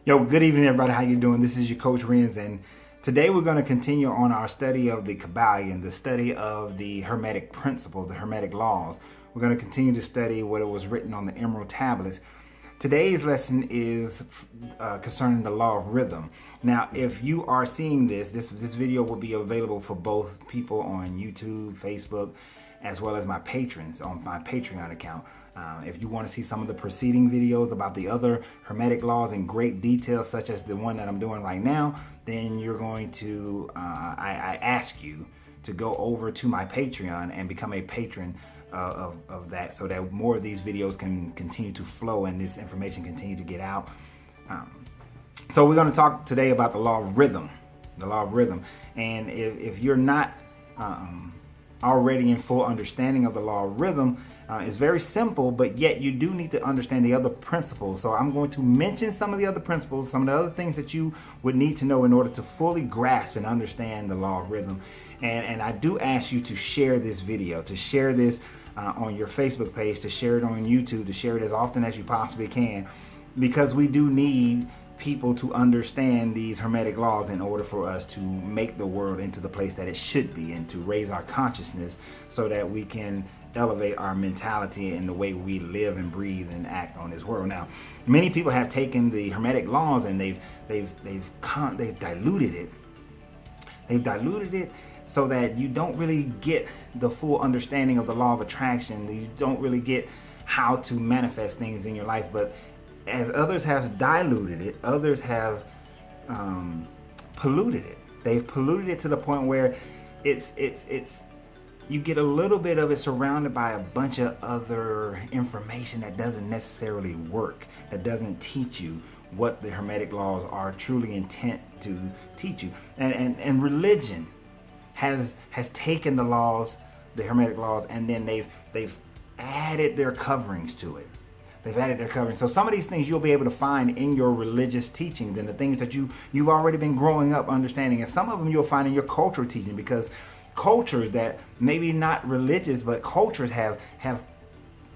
Yo, good evening, everybody. How you doing? This is your coach Renz, and today we're going to continue on our study of the Kabbalion, the study of the Hermetic principles, the Hermetic laws. We're going to continue to study what it was written on the emerald tablets. Today's lesson is concerning the Law of Rythem. Now, if you are seeing this video will be available for both people on YouTube, Facebook, as well as my patrons on my Patreon account. If you want to see some of the preceding videos about the other Hermetic laws in great detail, such as the one that I'm doing right now, then you're going to, I ask you to go over to my Patreon and become a patron of that, so that more of these videos can continue to flow and this information continue to get out. So we're going to talk today about the Law of Rythem, the Law of Rythem. And if you're not already in full understanding of the Law of Rythem, it's very simple, but yet you do need to understand the other principles. So I'm going to mention some of the other principles, some of the other things that you would need to know in order to fully grasp and understand the Law of Rythem. And I do ask you to share this video, to share this on your Facebook page, to share it on YouTube, to share it as often as you possibly can, because we do need people to understand these Hermetic laws in order for us to make the world into the place that it should be, and to raise our consciousness so that we can elevate our mentality and the way we live and breathe and act on this world. Now, many people have taken the Hermetic laws and they've diluted it. They've diluted it so that you don't really get the full understanding of the law of attraction. You don't really get how to manifest things in your life. But as others have diluted it, others have polluted it. They've polluted it to the point where it's you get a little bit of it surrounded by a bunch of other information that doesn't necessarily work, that doesn't teach you what the Hermetic laws are truly intent to teach you. And religion has taken the laws, the Hermetic laws, and then they've added their coverings to it. They've added their covering. So some of these things you'll be able to find in your religious teachings and the things that you've already been growing up understanding. And some of them you'll find in your cultural teaching, because cultures that maybe not religious, but cultures have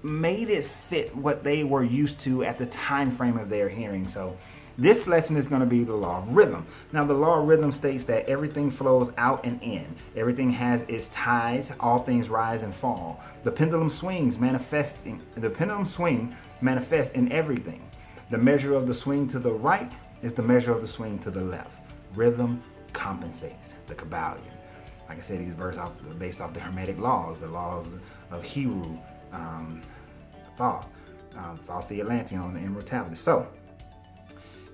made it fit what they were used to at the time frame of their hearing. So this lesson is going to be the Law of Rythem. Now, the Law of Rythem states that everything flows out and in. Everything has its tides. All things rise and fall. The pendulum swings, manifesting. The pendulum swing manifests in everything. The measure of the swing to the right is the measure of the swing to the left. Rhythm compensates. The Kabbalion. Like I said, these verses are based off the Hermetic laws, the laws of Hebrew thought the Atlantean on the emerald tablet. So,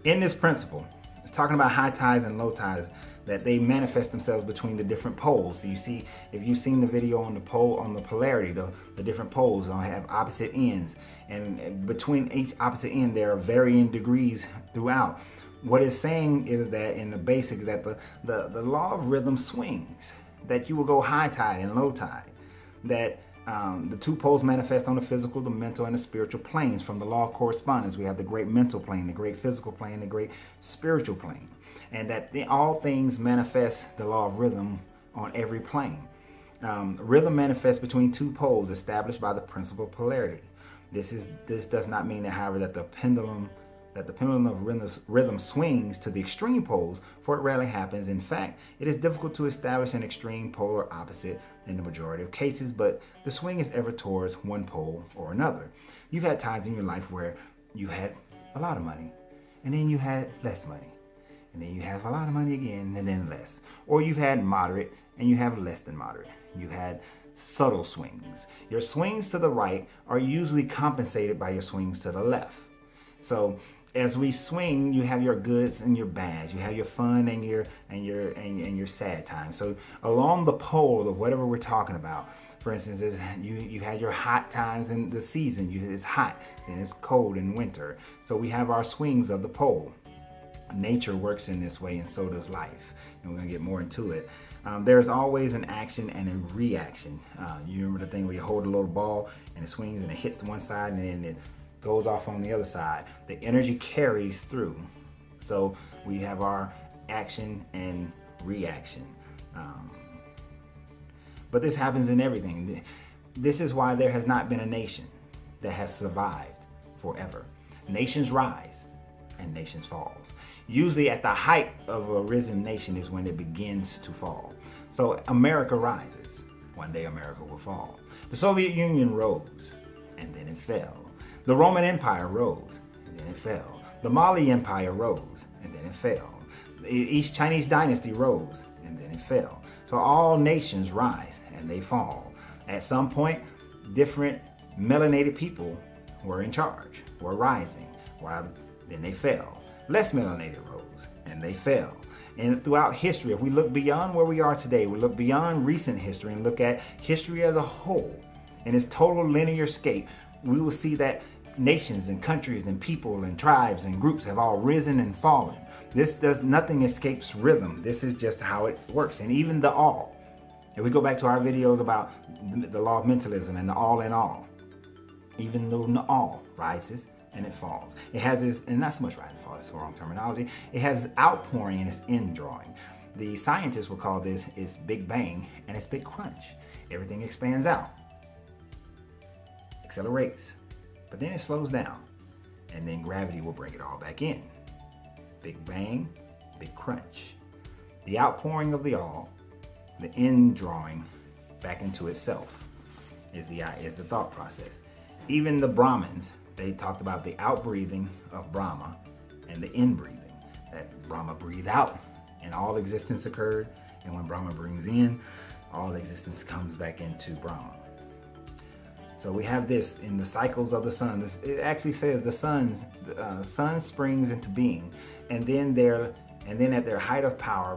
in this principle, it's talking about high tides and low tides, that they manifest themselves between the different poles. So you see, if you've seen the video on the pole, on the polarity, the different poles have opposite ends, and between each opposite end there are varying degrees throughout. What it's saying is that in the basics, that the Law of Rythem swings, that you will go high tide and low tide, that the two poles manifest on the physical, the mental, and the spiritual planes. From the law of correspondence, we have the great mental plane, the great physical plane, the great spiritual plane, and that all things manifest the Law of Rythem on every plane. Rhythm manifests between two poles established by the principle of polarity. This does not mean that, however, that the pendulum of rhythm swings to the extreme poles, for it rarely happens. In fact, it is difficult to establish an extreme polar opposite in the majority of cases, but the swing is ever towards one pole or another. You've had times in your life where you had a lot of money, and then you had less money, and then you have a lot of money again, and then less. Or you've had moderate, and you have less than moderate. You've had subtle swings. Your swings to the right are usually compensated by your swings to the left. So as we swing, you have your goods and your bads. You have your fun and your sad times. So along the pole of whatever we're talking about, for instance, you had your hot times in the season. It's hot, then it's cold in winter. So we have our swings of the pole. Nature works in this way, and so does life. And we're gonna get more into it. There's always an action and a reaction. You remember the thing where you hold a little ball and it swings and it hits to one side and then it goes off on the other side. The energy carries through. So we have our action and reaction. But this happens in everything. This is why there has not been a nation that has survived forever. Nations rise and nations falls. Usually at the height of a risen nation is when it begins to fall. So America rises. One day America will fall. The Soviet Union rose, and then it fell. The Roman Empire rose, and then it fell. The Mali Empire rose, and then it fell. The East Chinese dynasty rose, and then it fell. So all nations rise, and they fall. At some point, different melanated people were in charge, were rising, while then they fell. Less melanated rose, and they fell. And throughout history, if we look beyond where we are today, we look beyond recent history and look at history as a whole, in its total linear scape, we will see that nations and countries and people and tribes and groups have all risen and fallen. Nothing escapes rhythm. This is just how it works. And even the all. If we go back to our videos about the law of mentalism and the all in all, even though the all rises and it falls. It has this, and not so much rise and fall, that's the wrong terminology. It has this outpouring and its indrawing. The scientists will call this its Big Bang and its Big Crunch. Everything expands out, accelerates, but then it slows down, and then gravity will bring it all back in. Big Bang, Big Crunch. The outpouring of the all, the indrawing back into itself is the thought process. Even the Brahmins, they talked about the outbreathing of Brahma and the inbreathing. That Brahma breathed out and all existence occurred, and when Brahma breathes in, all existence comes back into Brahma. So we have this in the cycles of the sun. It actually says the sun springs into being, and then at their height of power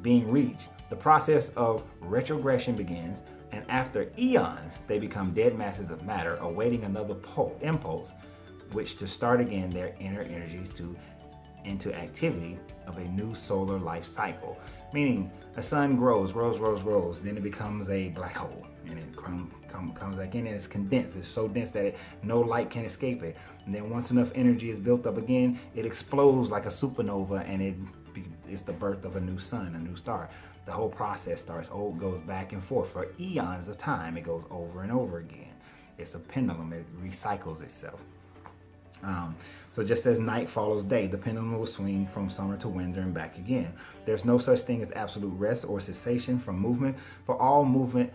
being reached, the process of retrogression begins, and after eons, they become dead masses of matter, awaiting another impulse, which to start again their inner energies into activity of a new solar life cycle. Meaning, a sun grows, then it becomes a black hole, and it comes back in, and it's condensed. It's so dense that no light can escape it. And then once enough energy is built up again, it explodes like a supernova, and it's the birth of a new sun, a new star. The whole process goes back and forth for eons of time. It goes over and over again. It's a pendulum. It recycles itself. So just as night follows day, the pendulum will swing from summer to winter and back again. There's no such thing as absolute rest or cessation from movement, for all movement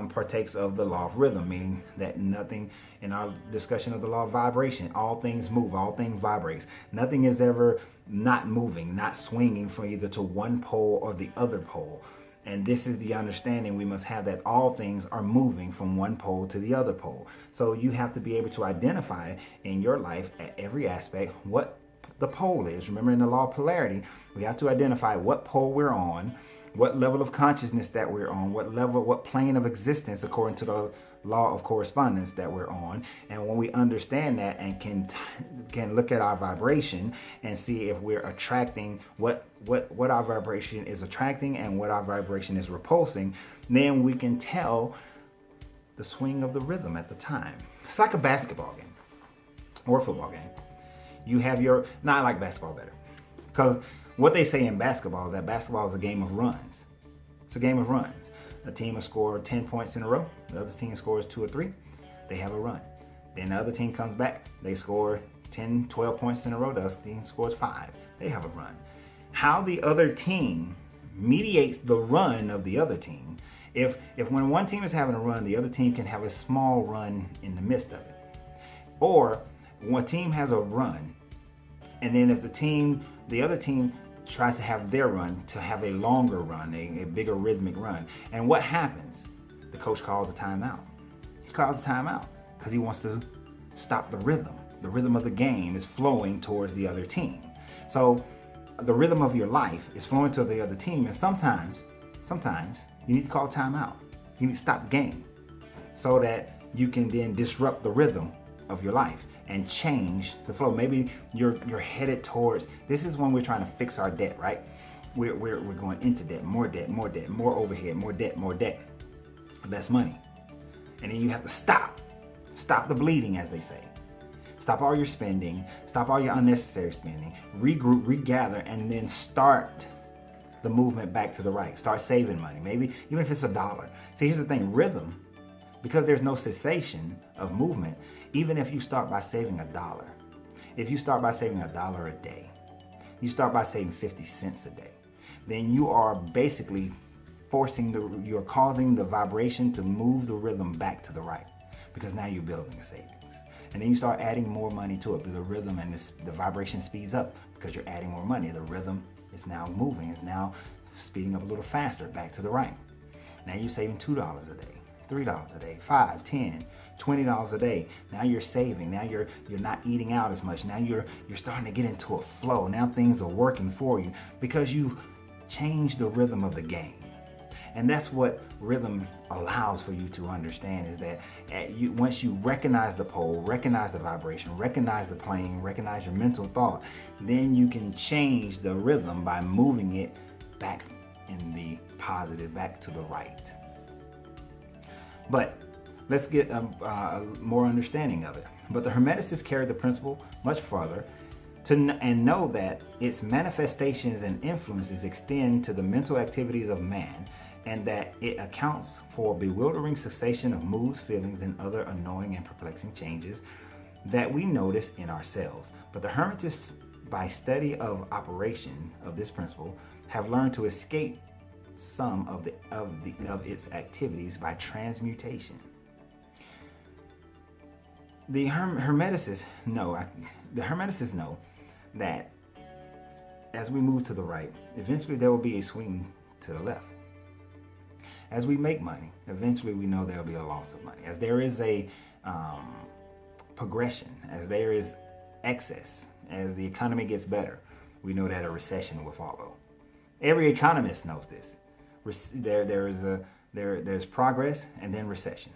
partakes of the law of rhythm, meaning that nothing, in our discussion of the law of vibration, all things move, all things vibrates. Nothing is ever not moving, not swinging from either to one pole or the other pole. And this is the understanding we must have, that all things are moving from one pole to the other pole. So you have to be able to identify in your life at every aspect what the pole is. Remember, in the law of polarity, we have to identify what pole we're on, what level of consciousness that we're on, what plane of existence according to the law of correspondence that we're on. And when we understand that and can look at our vibration and see if we're attracting what our vibration is attracting and what our vibration is repulsing, then we can tell the swing of the rhythm at the time. It's like a basketball game or a football game. You have I like basketball better, because what they say in basketball is that basketball is a game of runs. It's a game of runs. A team will score 10 points in a row. The other team scores 2 or 3. They have a run. Then the other team comes back. They score 10, 12 points in a row. The other team scores 5. They have a run. How the other team mediates the run of the other team. If when one team is having a run, the other team can have a small run in the midst of it. Or one team has a run, and then if the other team tries to have their run, to have a longer run, a bigger rhythmic run. And what happens? The coach calls a timeout. He calls a timeout because he wants to stop the rhythm. The rhythm of the game is flowing towards the other team. So the rhythm of your life is flowing to the other team, and sometimes you need to call a timeout. You need to stop the game so that you can then disrupt the rhythm of your life and change the flow. Maybe you're headed towards, this is when we're trying to fix our debt, right? We're going into debt, more overhead, more debt, less money. And then you have to stop the bleeding, as they say. Stop all your spending, stop all your unnecessary spending, regroup, regather, and then start the movement back to the right. Start saving money, maybe even if it's $1. See, here's the thing, rhythm because there's no cessation of movement. Even if you start by saving $1, if you start by saving $1 a day, you start by saving 50 cents a day, then you are basically you're causing the vibration to move the rhythm back to the right, because now you're building a savings. And then you start adding more money to it, the rhythm and the vibration speeds up because you're adding more money. The rhythm is now moving, it's now speeding up a little faster, back to the right. Now you're saving $2 a day, $3 a day, $5, $10, $20 a day. Now you're saving. Now you're not eating out as much. Now you're starting to get into a flow. Now things are working for you because you changed the rhythm of the game. And that's what rhythm allows for you to understand, is that once you recognize the pole, recognize the vibration, recognize the playing, recognize your mental thought, then you can change the rhythm by moving it back in the positive, back to the right. But let's get a more understanding of it. But the Hermeticists carry the principle much further and know that its manifestations and influences extend to the mental activities of man, and that it accounts for bewildering cessation of moods, feelings, and other annoying and perplexing changes that we notice in ourselves. But the Hermetists, by study of operation of this principle, have learned to escape some of its activities by transmutation. The Hermeticists know that as we move to the right, eventually there will be a swing to the left. As we make money, eventually we know there will be a loss of money. As there is a progression, as there is excess, as the economy gets better, we know that a recession will follow. Every economist knows this. There's progress and then recession.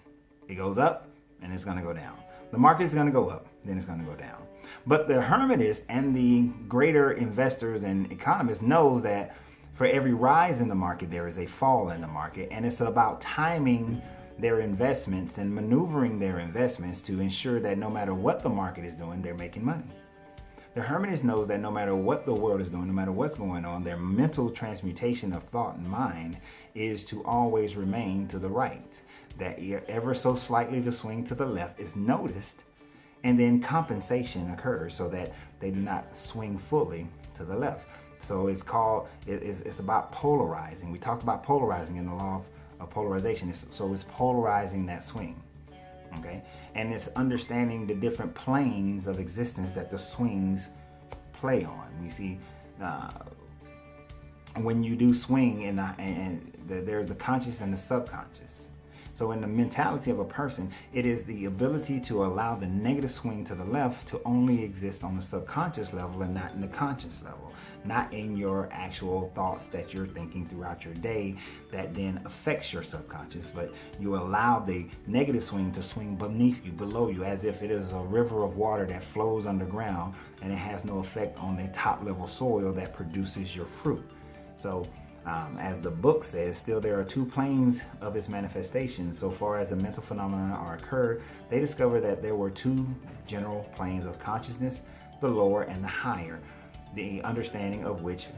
It goes up and it's going to go down. The market is going to go up, then it's going to go down. But the Hermetists and the greater investors and economists knows that for every rise in the market, there is a fall in the market, and it's about timing their investments and maneuvering their investments to ensure that no matter what the market is doing, they're making money. The Hermetist knows that no matter what the world is doing, no matter what's going on, their mental transmutation of thought and mind is to always remain to the right. That ever so slightly the swing to the left is noticed, and then compensation occurs so that they do not swing fully to the left. So it's about polarizing. We talked about polarizing in the law of polarization. So it's polarizing that swing, okay? And it's understanding the different planes of existence that the swings play on. You see, when you do swing, there's the conscious and the subconscious. So in the mentality of a person, it is the ability to allow the negative swing to the left to only exist on the subconscious level and not in the conscious level, not in your actual thoughts that you're thinking throughout your day that then affects your subconscious, but you allow the negative swing to swing beneath you, below you, as if it is a river of water that flows underground and it has no effect on the top level soil that produces your fruit. So as the book says, still there are two planes of its manifestation. So far as the mental phenomena are occurred, they discovered that there were two general planes of consciousness, the lower and the higher, the understanding of which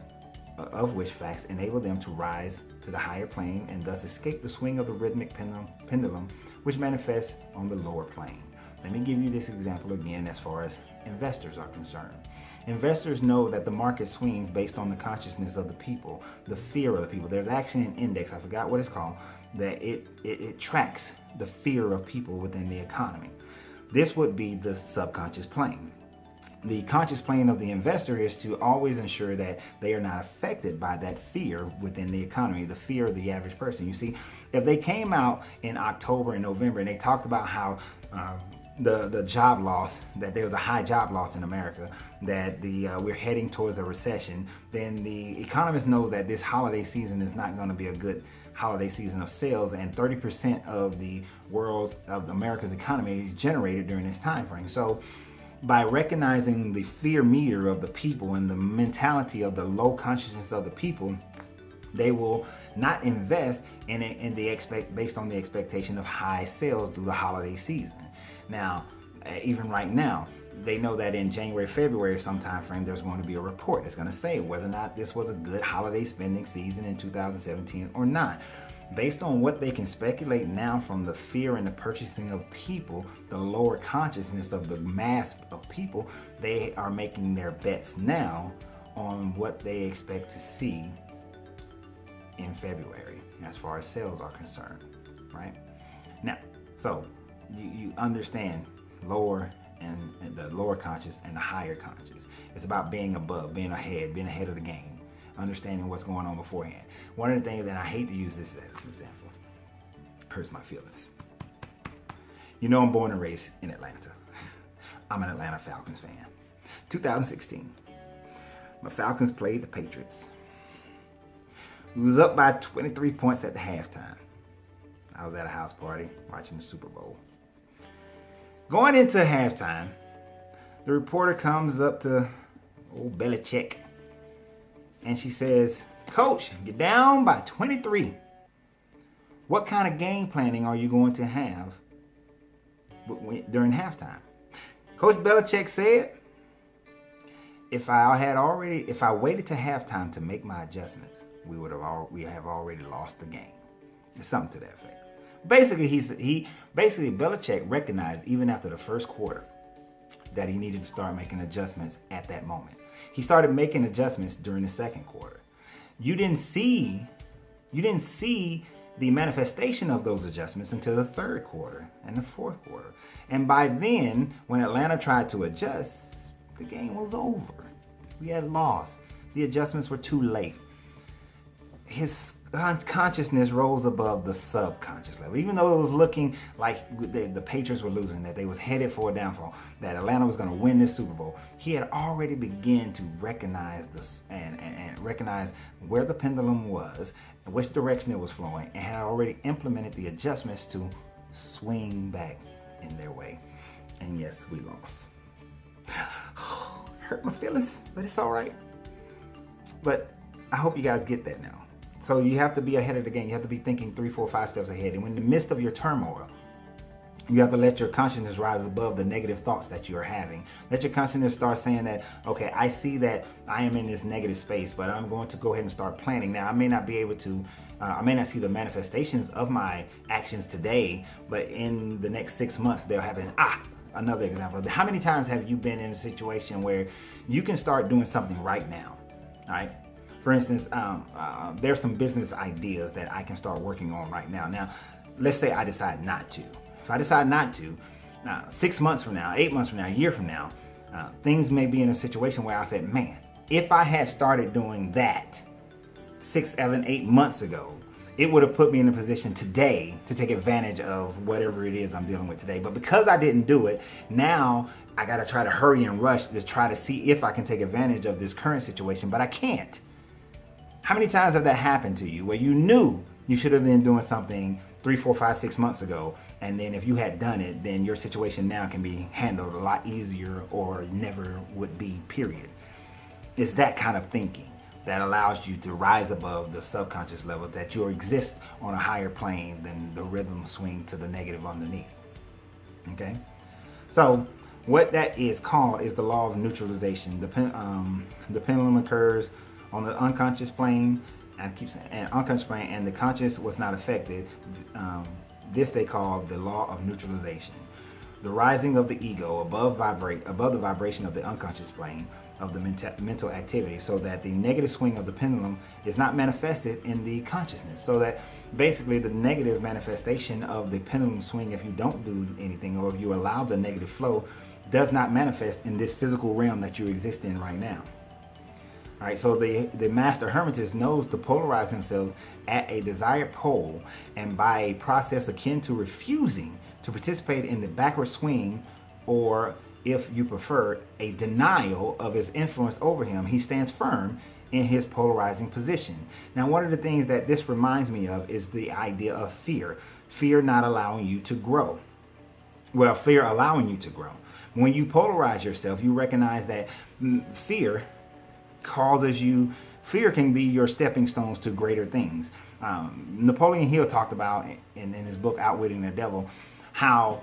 facts enable them to rise to the higher plane and thus escape the swing of the rhythmic pendulum which manifests on the lower plane. Let me give you this example again as far as investors are concerned. Investors know that the market swings based on the consciousness of the people, the fear of the people. There's actually an index, I forgot what it's called, that it tracks the fear of people within the economy. This would be the subconscious plane. The conscious plane of the investor is to always ensure that they are not affected by that fear within the economy, the fear of the average person. You see, if they came out in October and November and they talked about how the job loss, that there was a high job loss in America, that we're heading towards a recession, then the economist knows that this holiday season is not going to be a good holiday season of sales, and 30% of America's economy is generated during this time frame. So by recognizing the fear meter of the people and the mentality of the low consciousness of the people, they will not invest based on the expectation of high sales through the holiday season. Now, even right now, they know that in January, February, some time frame, there's going to be a report that's going to say whether or not this was a good holiday spending season in 2017 or not. Based on what they can speculate now from the fear and the purchasing of people, the lower consciousness of the mass of people, they are making their bets now on what they expect to see in February as far as sales are concerned, right? Now, so you understand lower and the lower conscious and the higher conscious. It's about being above, being ahead of the game, understanding what's going on beforehand. One of the things, and I hate to use this as an example, hurts my feelings. You know, I'm born and raised in Atlanta. I'm an Atlanta Falcons fan. 2016, my Falcons played the Patriots. We was up by 23 points at the halftime. I was at a house party watching the Super Bowl. Going into halftime, the reporter comes up to old Belichick and she says, "Coach, you're down by 23. What kind of game planning are you going to have during halftime?" Coach Belichick said, if I waited to halftime to make my adjustments, we have already lost the game. It's something to that effect. Basically, Belichick recognized even after the first quarter that he needed to start making adjustments at that moment. He started making adjustments during the second quarter. You didn't see the manifestation of those adjustments until the third quarter and the fourth quarter. And by then, when Atlanta tried to adjust, the game was over. We had lost. The adjustments were too late. His consciousness rose above the subconscious level. Even though it was looking like the Patriots were losing, that they was headed for a downfall, that Atlanta was going to win this Super Bowl, he had already begun to recognize this and recognize where the pendulum was, which direction it was flowing, and had already implemented the adjustments to swing back in their way. And yes, we lost. Hurt my feelings, but it's all right. But I hope you guys get that now. So you have to be ahead of the game. You have to be thinking 3, 4, 5 steps ahead. And in the midst of your turmoil, you have to let your consciousness rise above the negative thoughts that you are having. Let your consciousness start saying that, okay, I see that I am in this negative space, but I'm going to go ahead and start planning. Now, I may not be able to, I may not see the manifestations of my actions today, but in the next 6 months, they'll happen. Another example. How many times have you been in a situation where you can start doing something right now, all right? For instance, there's some business ideas that I can start working on right now. Now, let's say I decide not to. If I decide not to, 6 months from now, 8 months from now, a year from now, things may be in a situation where I said, man, if I had started doing that 6, 7, 8 months ago, it would have put me in a position today to take advantage of whatever it is I'm dealing with today. But because I didn't do it, now I got to try to hurry and rush to try to see if I can take advantage of this current situation, but I can't. How many times have that happened to you where you knew you should have been doing something 3, 4, 5, 6 months ago, and then if you had done it, then your situation now can be handled a lot easier or never would be, period. It's that kind of thinking that allows you to rise above the subconscious level, that you exist on a higher plane than the rhythm swing to the negative underneath. Okay? So what that is called is the law of neutralization. The pendulum occurs on the unconscious plane, and I keep saying unconscious plane, and the conscious was not affected. This they call the law of neutralization. The rising of the ego above the vibration of the unconscious plane of the mental activity, so that the negative swing of the pendulum is not manifested in the consciousness. So that basically the negative manifestation of the pendulum swing, if you don't do anything or if you allow the negative flow, does not manifest in this physical realm that you exist in right now. All right, so the master hermetist knows to polarize himself at a desired pole, and by a process akin to refusing to participate in the backward swing, or if you prefer, a denial of his influence over him, he stands firm in his polarizing position. Now, one of the things that this reminds me of is the idea of fear. Fear not allowing you to grow. Well, fear allowing you to grow. When you polarize yourself, you recognize that fear can be your stepping stones to greater things. Napoleon Hill talked about in his book, Outwitting the Devil, how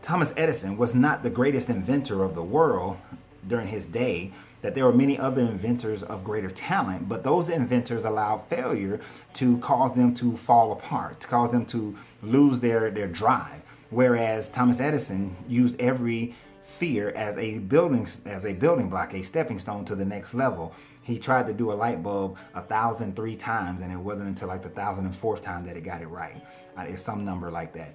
Thomas Edison was not the greatest inventor of the world, during his day, that there were many other inventors of greater talent, but those inventors allowed failure to cause them to fall apart, to cause them to lose their drive. Whereas Thomas Edison used every fear as a building block, a stepping stone to the next level. He tried to do a light bulb 1,003 times, and it wasn't until like the 1,004th time that it got it right. It's some number like that.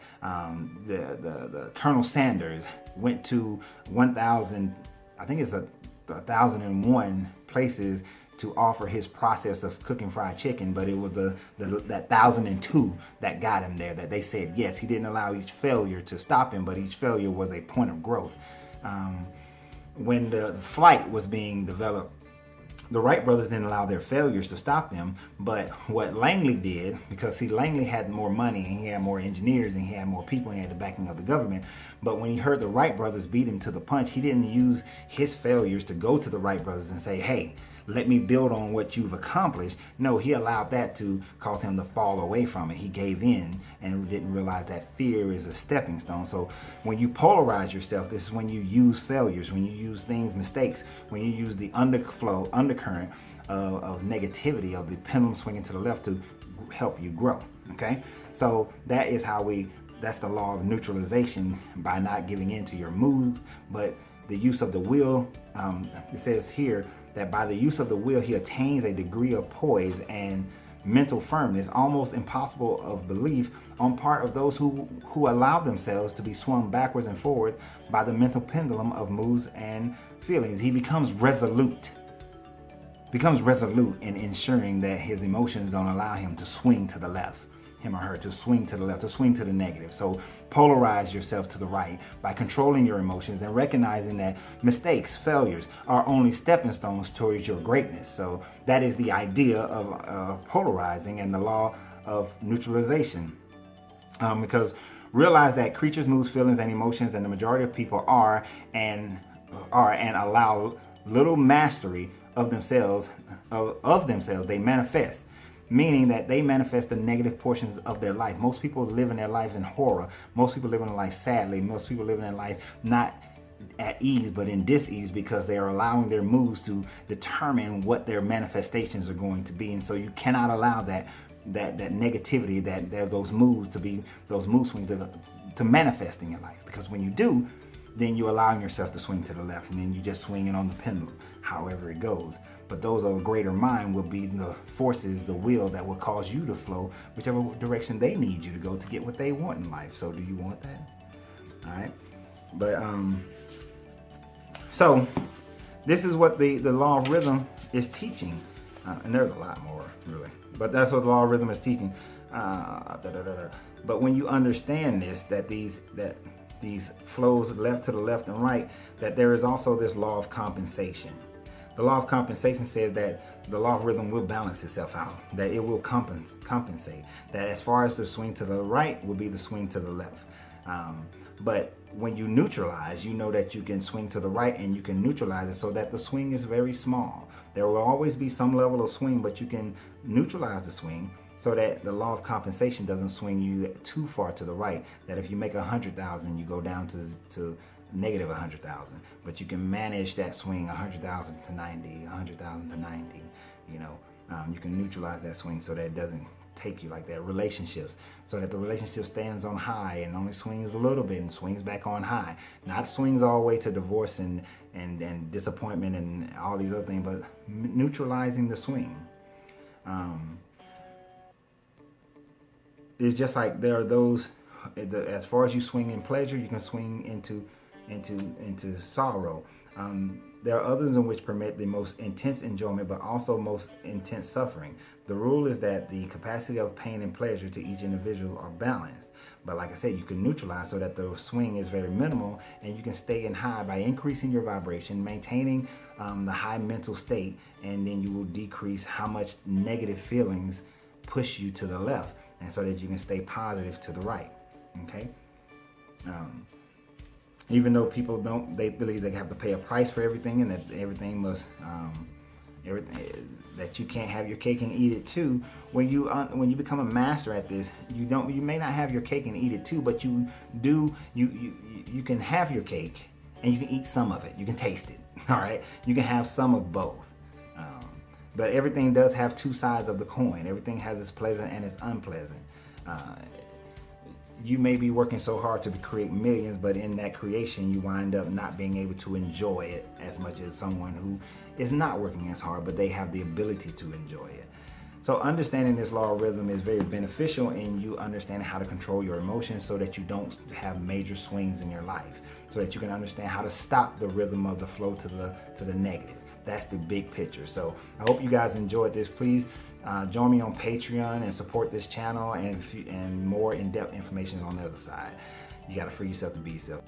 The Colonel Sanders went to 1,000, I think it's 1,001 places to offer his process of cooking fried chicken, but it was that 1,002 that got him there, that they said yes. He didn't allow each failure to stop him, but each failure was a point of growth. When the flight was being developed, the Wright brothers didn't allow their failures to stop them, but what Langley did, because Langley had more money and he had more engineers and he had more people and he had the backing of the government, but when he heard the Wright brothers beat him to the punch, he didn't use his failures to go to the Wright brothers and say, hey, let me build on what you've accomplished. No, he allowed that to cause him to fall away from it. He gave in and didn't realize that fear is a stepping stone. So when you polarize yourself, this is when you use failures, when you use mistakes, when you use the undercurrent of negativity, of the pendulum swinging to the left to help you grow. Okay, so that is that's the law of neutralization, by not giving in to your mood, but the use of the will. It says here that by the use of the will, he attains a degree of poise and mental firmness almost impossible of belief on part of those who allow themselves to be swung backwards and forward by the mental pendulum of moods and feelings. He becomes resolute in ensuring that his emotions don't allow him to swing to the left, him or her to swing to the left, to swing to the negative. So polarize yourself to the right by controlling your emotions and recognizing that mistakes, failures are only stepping stones towards your greatness. So that is the idea of polarizing and the law of neutralization. Because realize that creatures, moods, feelings, and emotions, and the majority of people are and allow little mastery of themselves, they manifest. Meaning that they manifest the negative portions of their life. Most people live in their life in horror. Most people live in their life sadly. Most people live in their life not at ease, but in dis-ease, because they are allowing their moods to determine what their manifestations are going to be. And so you cannot allow that negativity, those moods to be, those mood swings to manifest in your life. Because when you do, then you're allowing yourself to swing to the left, and then you just swinging on the pendulum, however it goes. But those of a greater mind will be the forces, the will that will cause you to flow whichever direction they need you to go to get what they want in life. So do you want that? All right. But so this is what the law of rhythm is teaching. And there's a lot more, really. But that's what the law of rhythm is teaching. But when you understand this, that these flows left to the left and right, that there is also this law of compensation. The law of compensation says that the law of rhythm will balance itself out, that it will compensate, that as far as the swing to the right will be the swing to the left. But when you neutralize, you know that you can swing to the right and you can neutralize it so that the swing is very small. There will always be some level of swing, but you can neutralize the swing so that the law of compensation doesn't swing you too far to the right, that if you make 100,000, you go down to negative 100,000, but you can manage that swing 100,000 to 90, 100,000 to 90. You can neutralize that swing so that it doesn't take you like that. Relationships, so that the relationship stands on high and only swings a little bit and swings back on high. Not swings all the way to divorce and disappointment and all these other things, but neutralizing the swing. It's just like there are those, as far as you swing in pleasure, you can swing into sorrow. There are others in which permit the most intense enjoyment, but also most intense suffering. The rule is that the capacity of pain and pleasure to each individual are balanced. But like I said, you can neutralize so that the swing is very minimal, and you can stay in high by increasing your vibration, maintaining the high mental state, and then you will decrease how much negative feelings push you to the left, and so that you can stay positive to the right. Okay. Even though people they believe they have to pay a price for everything, and that everything must, that you can't have your cake and eat it too. When you become a master at this, you may not have your cake and eat it too, but you can have your cake and you can eat some of it. You can taste it. All right, you can have some of both. But everything does have two sides of the coin. Everything has its pleasant and its unpleasant. You may be working so hard to create millions, but in that creation, you wind up not being able to enjoy it as much as someone who is not working as hard, but they have the ability to enjoy it. So understanding this law of rhythm is very beneficial in you understanding how to control your emotions so that you don't have major swings in your life, so that you can understand how to stop the rhythm of the flow to the negative. That's the big picture. So I hope you guys enjoyed this. Please join me on Patreon and support this channel, and more in-depth information on the other side. You got to free yourself to be yourself.